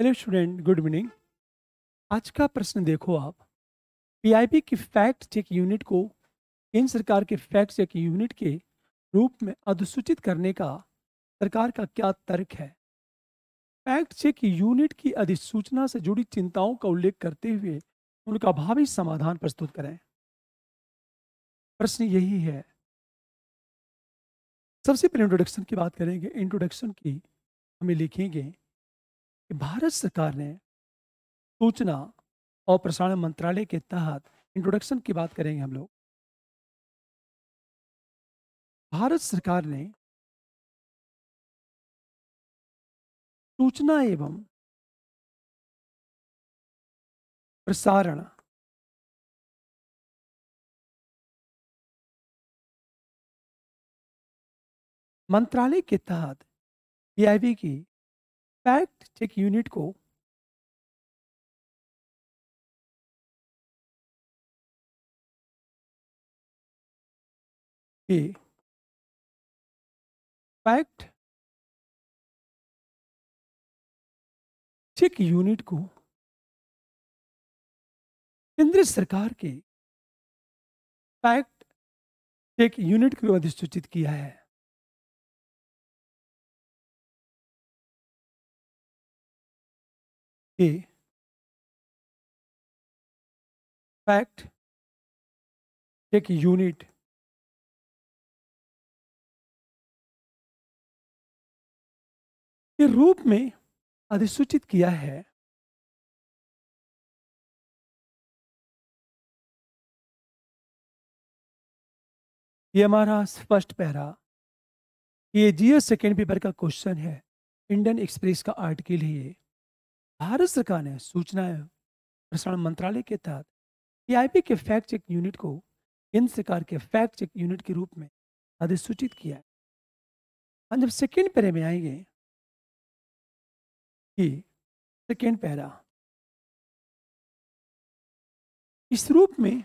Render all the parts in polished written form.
Hello student, good evening. आज का प्रश्न देखो आप। पीआईबी की फैक्ट चेक यूनिट को केंद्र सरकार के फैक्ट चेक यूनिट के रूप में अधिसूचित करने का सरकार का क्या तर्क है? फैक्ट चेक यूनिट की अधिसूचना से जुड़ी चिंताओं का उल्लेख करते हुए उनका भावी समाधान प्रस्तुत करें। प्रश्न यही है। सबसे पहले इंट्रोडक्शन की बात करेंगे। इंट्रोडक्शन की हमें लिखेंगे कि भारत सरकार ने सूचना और प्रसारण मंत्रालय के तहत इंट्रोडक्शन की बात करेंगे हम लोग। भारत सरकार ने सूचना एवं प्रसारण मंत्रालय के तहत पीआईबी की फैक्ट चेक यूनिट को के फैक्ट चेक यूनिट को केंद्र सरकार के फैक्ट चेक यूनिट को अधिसूचित किया है। कि फैक्ट चेक यूनिट के रूप में अधिसूचित किया है। ये हमारा फर्स्ट पैरा। ये जीएस सेकेंड पेपर का क्वेश्चन है। इंडियन एक्सप्रेस का आर्टिकल है ये। भारत सरकार ने सूचना एवं प्रसारण मंत्रालय के तहत पीआईबी के फैक्ट चेक यूनिट को केंद्र सरकार के फैक्ट चेक यूनिट के रूप में अधिसूचित किया है। हम जब सेकेंड पैरे में आएंगे कि सेकेंड पैरा इस रूप में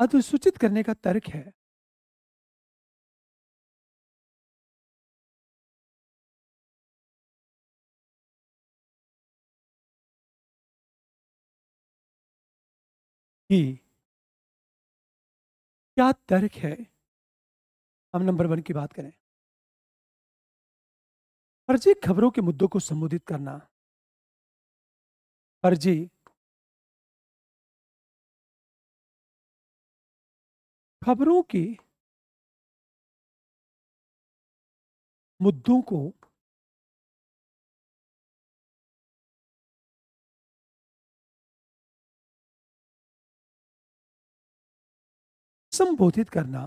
अधिसूचित करने का तर्क है कि क्या तर्क है। हम नंबर वन की बात करें। फर्जी खबरों के मुद्दों को संबोधित करना। फर्जी खबरों के मुद्दों को संबोधित करना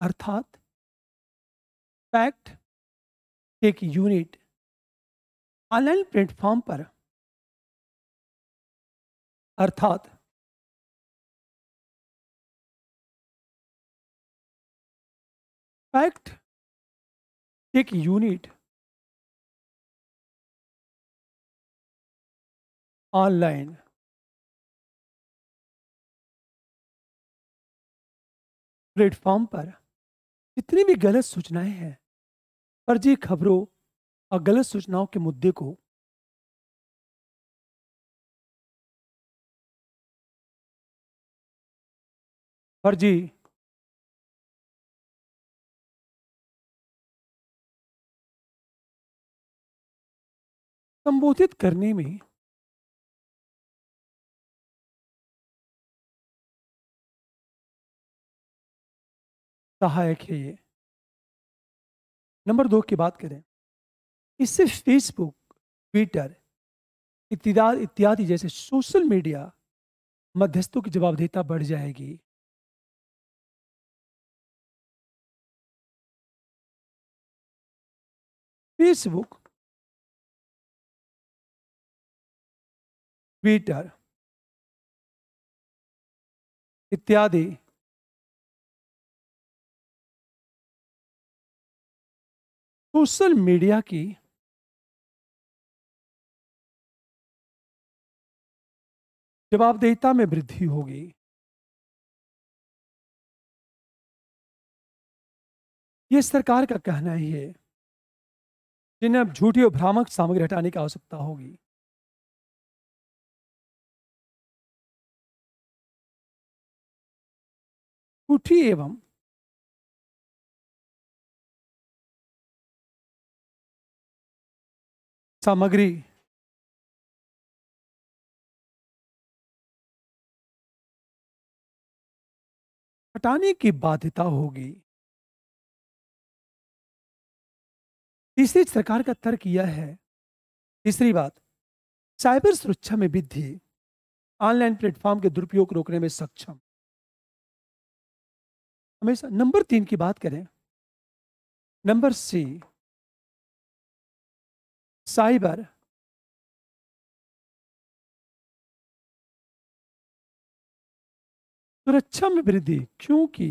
अर्थात fact check unit online platform पर अर्थात fact check unit online platform पर जितनी भी गलत सूचनाएं हैं, फर्जी खबरों और गलत सूचनाओं के मुद्दे को फर्जी संबोधित करने में सहायक है ये। नंबर दो की बात करें। इससे फेसबुक, ट्विटर इत्यादि इत्यादि जैसे सोशल मीडिया मध्यस्थों की जवाबदेहिता बढ़ जाएगी। फेसबुक, ट्विटर इत्यादि सोशल मीडिया की जवाबदेहिता में वृद्धि होगी। ये सरकार का कहना ही है, जिन्हें अब झूठी और भ्रामक सामग्री हटाने की आवश्यकता होगी। झूठी एवं सामग्री हटाने की बाध्यता होगी। तीसरी सरकार का तर्क यह है, तीसरी बात, साइबर सुरक्षा में वृद्धि, ऑनलाइन प्लेटफॉर्म के दुरुपयोग को रोकने में सक्षम। हमेशा नंबर 3 की बात करें, नंबर सी, साइबर सुरक्षा में वृद्धि, क्योंकि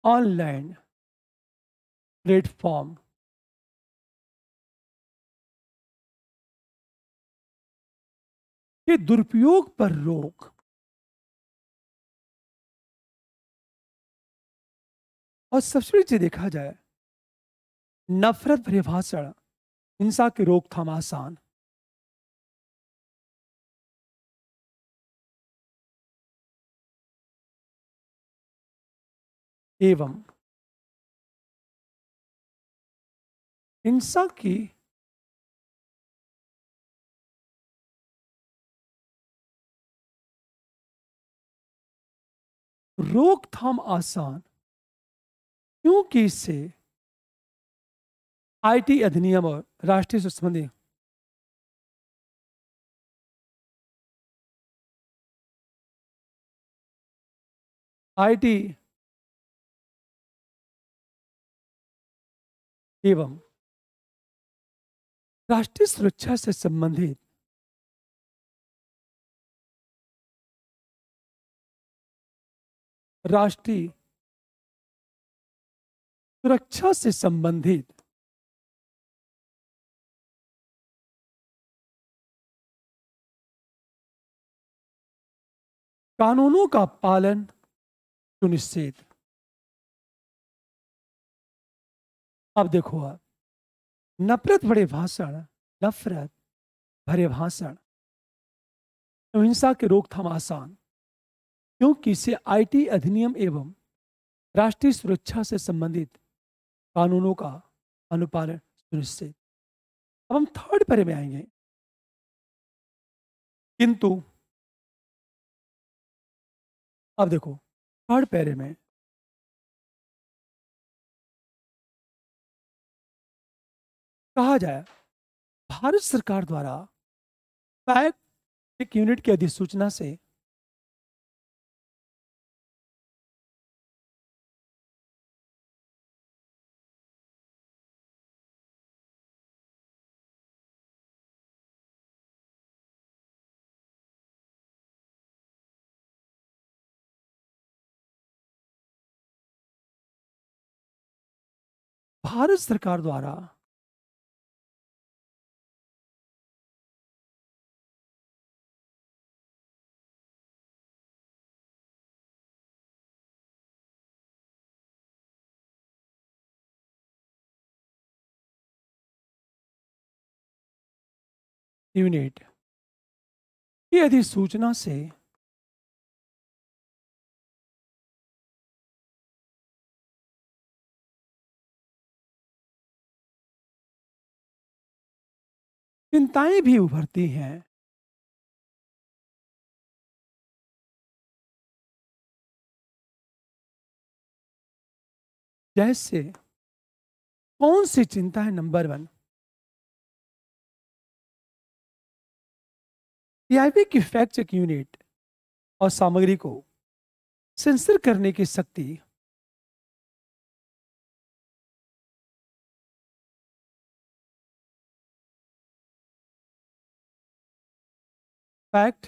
ऑनलाइन प्लेटफॉर्म के दुरुपयोग पर रोक और सबसे नीचे देखा जाए, नफरत भरे भाषण, हिंसा की रोकथाम आसान। एवं हिंसा की रोकथाम आसान, क्योंकि इससे आईटी अधिनियम और राष्ट्रीय सुरक्षा संबंधी आईटी एवं राष्ट्रीय सुरक्षा से संबंधित राष्ट्रीय सुरक्षा से संबंधित कानूनों का पालन सुनिश्चित। अब देखो आप, नफरत भरे भाषण, नफरत भरे भाषण, हिंसा के रोकथाम आसान, क्योंकि इसे आईटी अधिनियम एवं राष्ट्रीय सुरक्षा से संबंधित कानूनों का अनुपालन सुनिश्चित। अब हम थर्ड पैरे में आएंगे, किंतु अब देखो, थर्ड पैरे में कहा जाए, भारत सरकार द्वारा फैक्ट एक यूनिट की अधिसूचना से भारत सरकार द्वारा यूनिट की अधिसूचना से चिंताएं भी उभरती हैं। जैसे कौन सी चिंता है? नंबर 1, पीआईबी की फैक्ट चेक यूनिट और सामग्री को सेंसर करने की शक्ति फैक्ट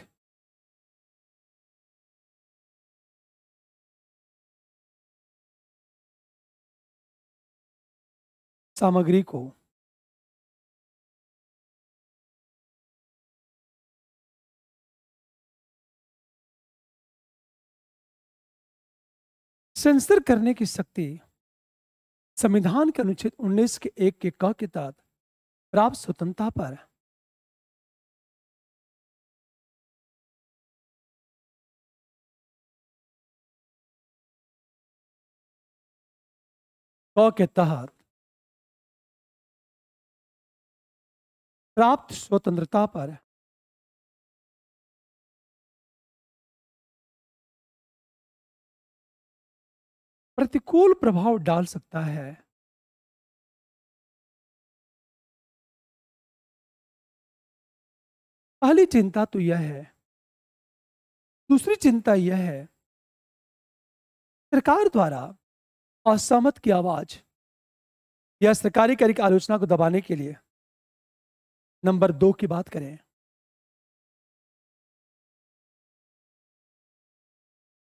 सामग्री को सेंसर करने की शक्ति संविधान के अनुच्छेद 19 के 1 के क के तहत प्राप्त स्वतंत्रता पर क के तहत प्राप्त स्वतंत्रता पर प्रतिकूल प्रभाव डाल सकता है। पहली चिंता तो यह है। दूसरी चिंता यह है, सरकार द्वारा असहमत की आवाज या सरकारी कार्य की आलोचना को दबाने के लिए नंबर 2 की बात करें,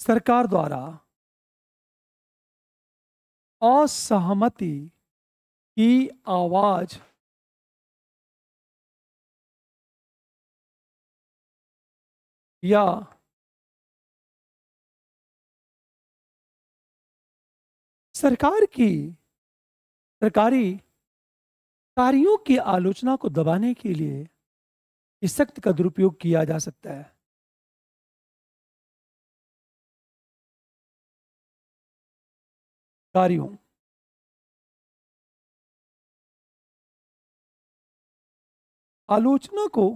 सरकार द्वारा असहमति की आवाज या सरकार की सरकारी कार्यों की आलोचना को दबाने के लिए इस शक्ति का दुरुपयोग किया जा सकता है। कार्यों आलोचना को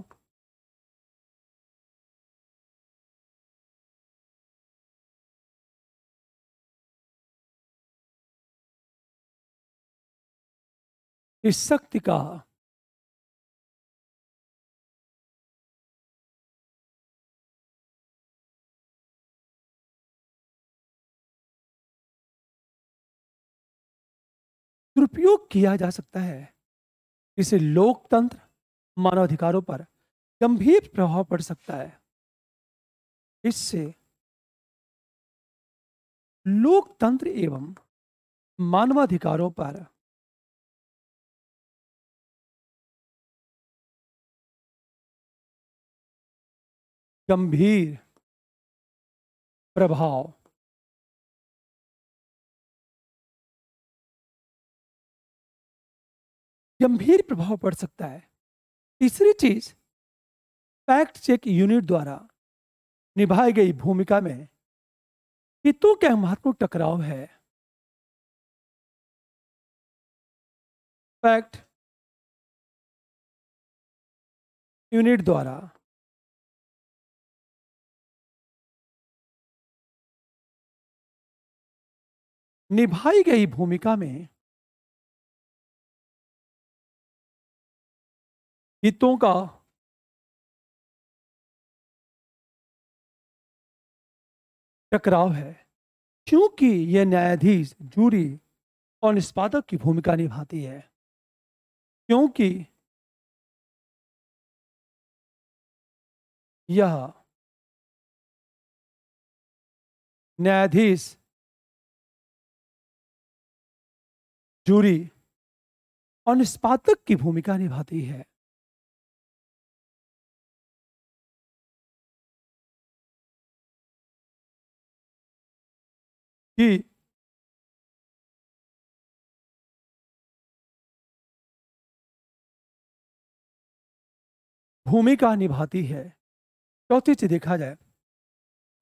इस शक्ति का दुरुपयोग किया जा सकता है। इससे लोकतंत्र, मानवाधिकारों पर गंभीर प्रभाव पड़ सकता है। इससे लोकतंत्र एवं मानवाधिकारों पर गंभीर प्रभाव पड़ सकता है। तीसरी चीज, फैक्ट चेक यूनिट द्वारा निभाई गई भूमिका में हितों का महत्वपूर्ण टकराव है। फैक्ट यूनिट द्वारा निभाई गई भूमिका में हितों का टकराव है, क्योंकि यह न्यायाधीश, जूरी और निष्पादक की भूमिका निभाती है। क्योंकि यह न्यायाधीश, जूरी और निष्पादक की भूमिका निभाती है। कि भूमिका निभाती है। चौथी चीज देखा जाए,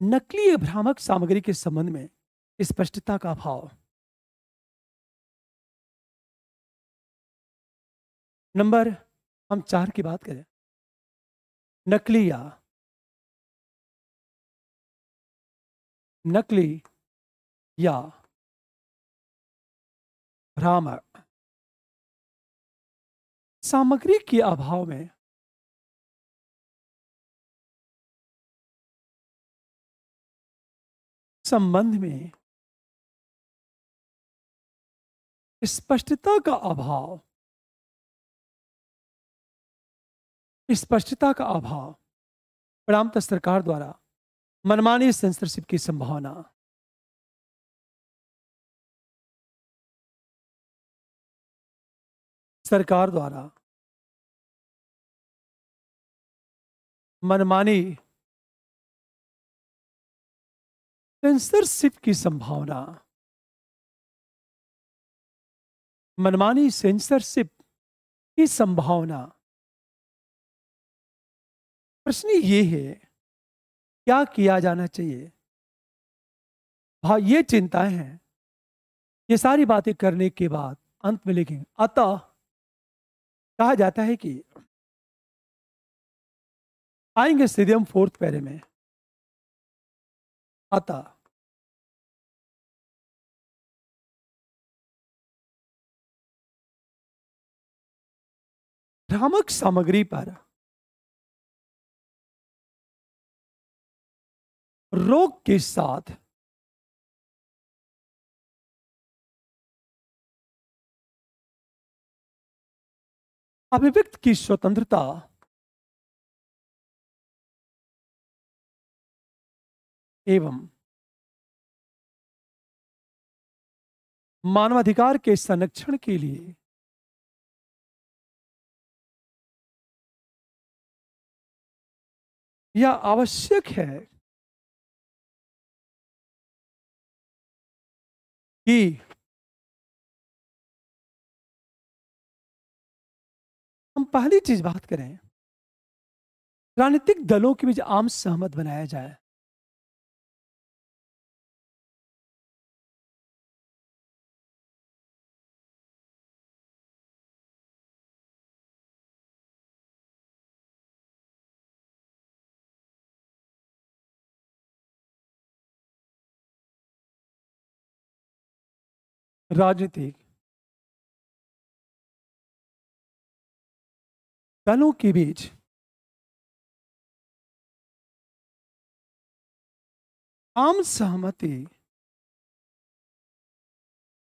नकली या भ्रामक सामग्री के संबंध में स्पष्टता का अभाव। नंबर हम 4 की बात करें, नकली या नकली या भ्रामक सामग्री के अभाव में संबंध में स्पष्टता का अभाव, परिणामतः सरकार द्वारा मनमानी सेंसरशिप की संभावना। सरकार द्वारा मनमानी सेंसरशिप की संभावना। मनमानी सेंसरशिप की संभावना। प्रश्न ये है, क्या किया जाना चाहिए? हाँ, ये चिंताएं हैं। ये सारी बातें करने के बाद अंत में लिखेंगे, अतः कहा जाता है कि आएंगे सीधे हम फोर्थ पैरे में। अतः भ्रामक सामग्री पर रोग के साथ अभिव्यक्ति की स्वतंत्रता एवं मानवाधिकार के संरक्षण के लिए यह आवश्यक है कि हम पहली चीज बात करें, राजनीतिक दलों के बीच आम सहमत बनाया जाए। राजनीतिक दलों के बीच आम सहमति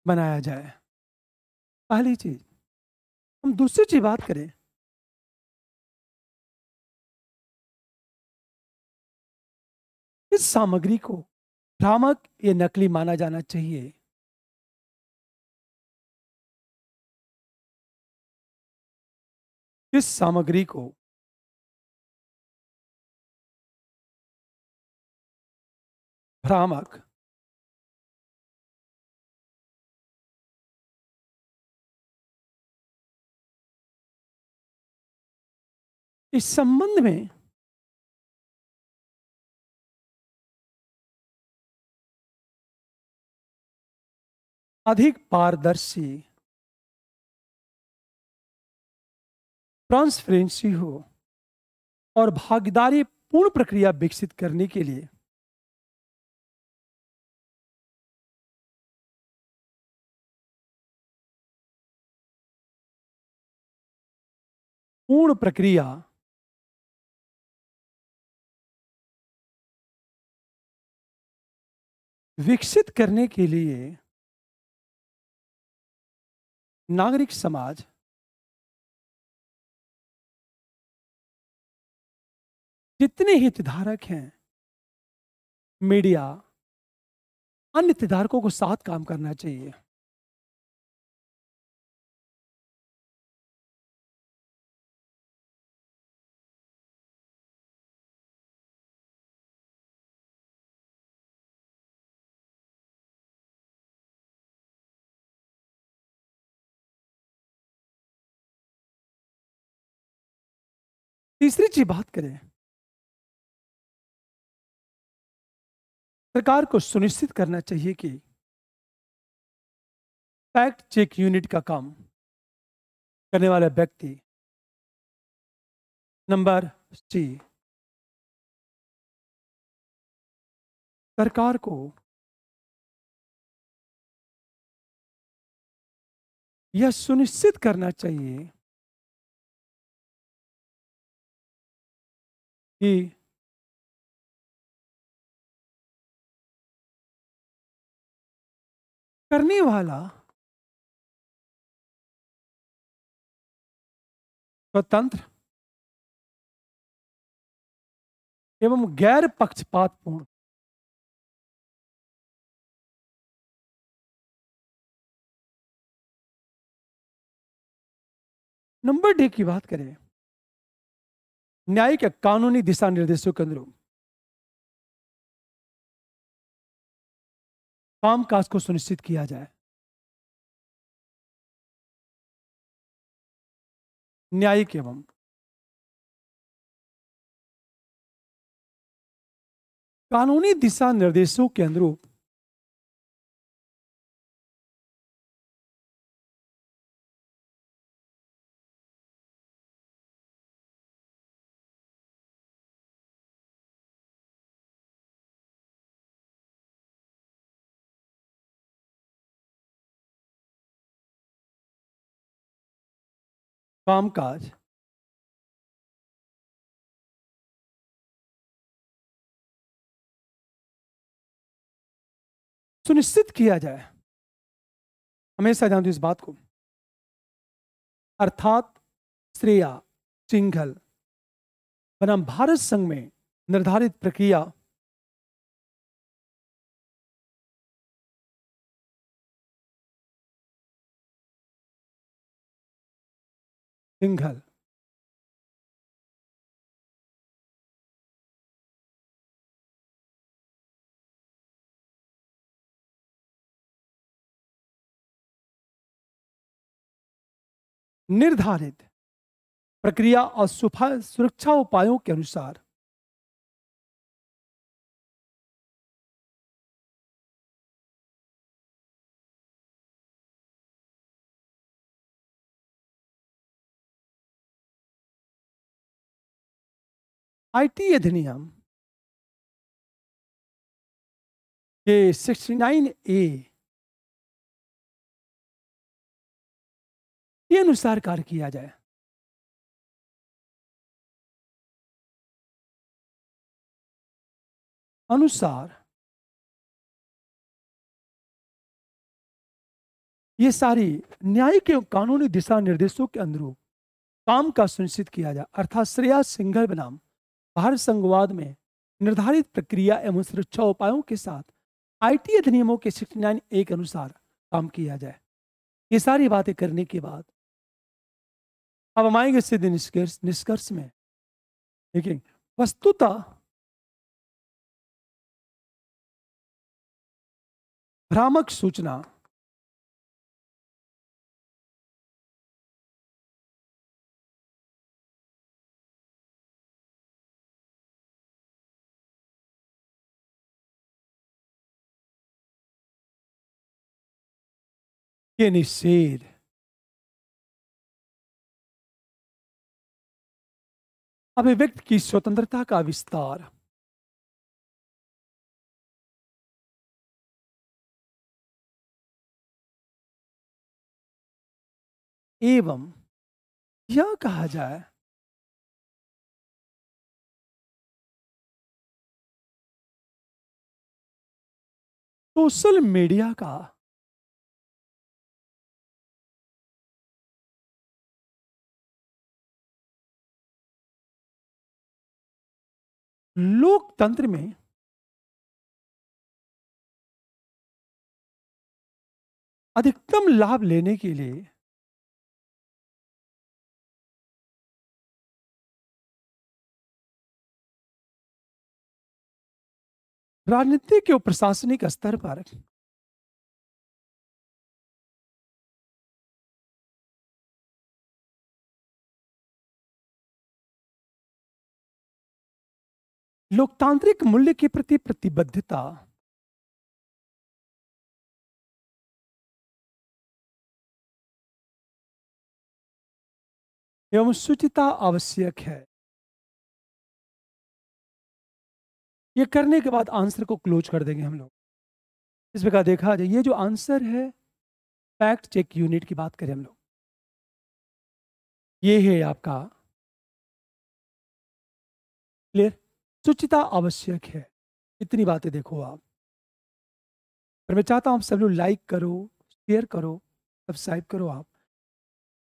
बनाया जाए, पहली चीज। हम दूसरी चीज बात करें, इस सामग्री को भ्रामक या नकली माना जाना चाहिए। इस सामग्री को भ्रामक इस संबंध में अधिक पारदर्शी, ट्रांसपेरेंसी हो और भागीदारी पूर्ण प्रक्रिया विकसित करने के लिए पूर्ण प्रक्रिया विकसित करने के लिए नागरिक समाज, जितने हितधारक हैं, मीडिया, अन्य हितधारकों को साथ काम करना चाहिए। तीसरी चीज बात करें, सरकार को सुनिश्चित करना चाहिए कि फैक्ट चेक यूनिट का काम करने वाला व्यक्ति, नंबर सी, सरकार को यह सुनिश्चित करना चाहिए कि करने वाला स्वतंत्र एवं गैर पक्षपातपूर्ण नंबर डी की बात करें, न्यायिक या कानूनी दिशा निर्देशों के अनुरूप कामकाज को सुनिश्चित किया जाए। न्यायिक एवं कानूनी दिशा निर्देशों के अनुरूप कामकाज सुनिश्चित किया जाए। हमेशा ध्यान दो इस बात को, अर्थात श्रेया सिंघल बनाम भारत संघ में निर्धारित प्रक्रिया सिंघल निर्धारित प्रक्रिया और सुरक्षा उपायों के अनुसार आईटी अधिनियम के 69A के अनुसार कार्य किया जाए। अनुसार ये सारी न्यायिक एवं कानूनी दिशा निर्देशों के अनुरूप काम का सुनिश्चित किया जाए, अर्थात श्रेया सिंघल बनाम भारत संघवाद में निर्धारित प्रक्रिया एवं सुरक्षा उपायों के साथ आईटी अधिनियमों के 69A के अनुसार काम किया जाए। ये सारी बातें करने के बाद अब हम आएंगे सीधे निष्कर्ष में। देखिए, वस्तुतः भ्रामक सूचना के निषेध अभिव्यक्ति की स्वतंत्रता का विस्तार एवं यह कहा जाए सोशल मीडिया का लोकतंत्र में अधिकतम लाभ लेने के लिए राजनीतिक एवं प्रशासनिक स्तर पर लोकतांत्रिक मूल्य के प्रति प्रतिबद्धता एवं शुचिता आवश्यक है। ये करने के बाद आंसर को क्लोज कर देंगे हम लोग। इस प्रकार देखा जाए, ये जो आंसर है फैक्ट चेक यूनिट की बात करें हम लोग, ये है आपका क्लियर। शुचिता आवश्यक है, इतनी बातें देखो आप। पर मैं चाहता हूं आप सब लोग लाइक करो, शेयर करो, सब्सक्राइब करो आप।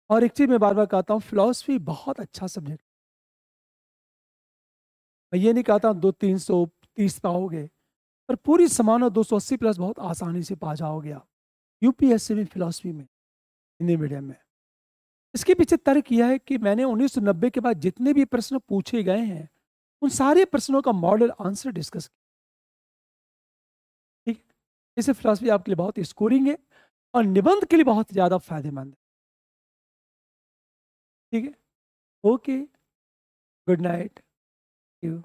और एक चीज मैं बार बार कहता हूं, फिलॉसफी बहुत अच्छा सब्जेक्ट। मैं ये नहीं कहता 200-330 पाओगे, पर पूरी समानो 280 प्लस बहुत आसानी से पा जाओगे आप यूपीएससी में, फिलॉसफी में, हिंदी मीडियम में। इसके पीछे तर्क यह है कि मैंने 1990 के बाद जितने भी प्रश्न पूछे गए हैं उन सारे प्रश्नों का मॉडल आंसर डिस्कस किया। ठीक है, इसे फिलॉसफी आपके लिए बहुत स्कोरिंग है और निबंध के लिए बहुत ज्यादा फायदेमंद है। ठीक है, ओके, गुड नाइट। यू।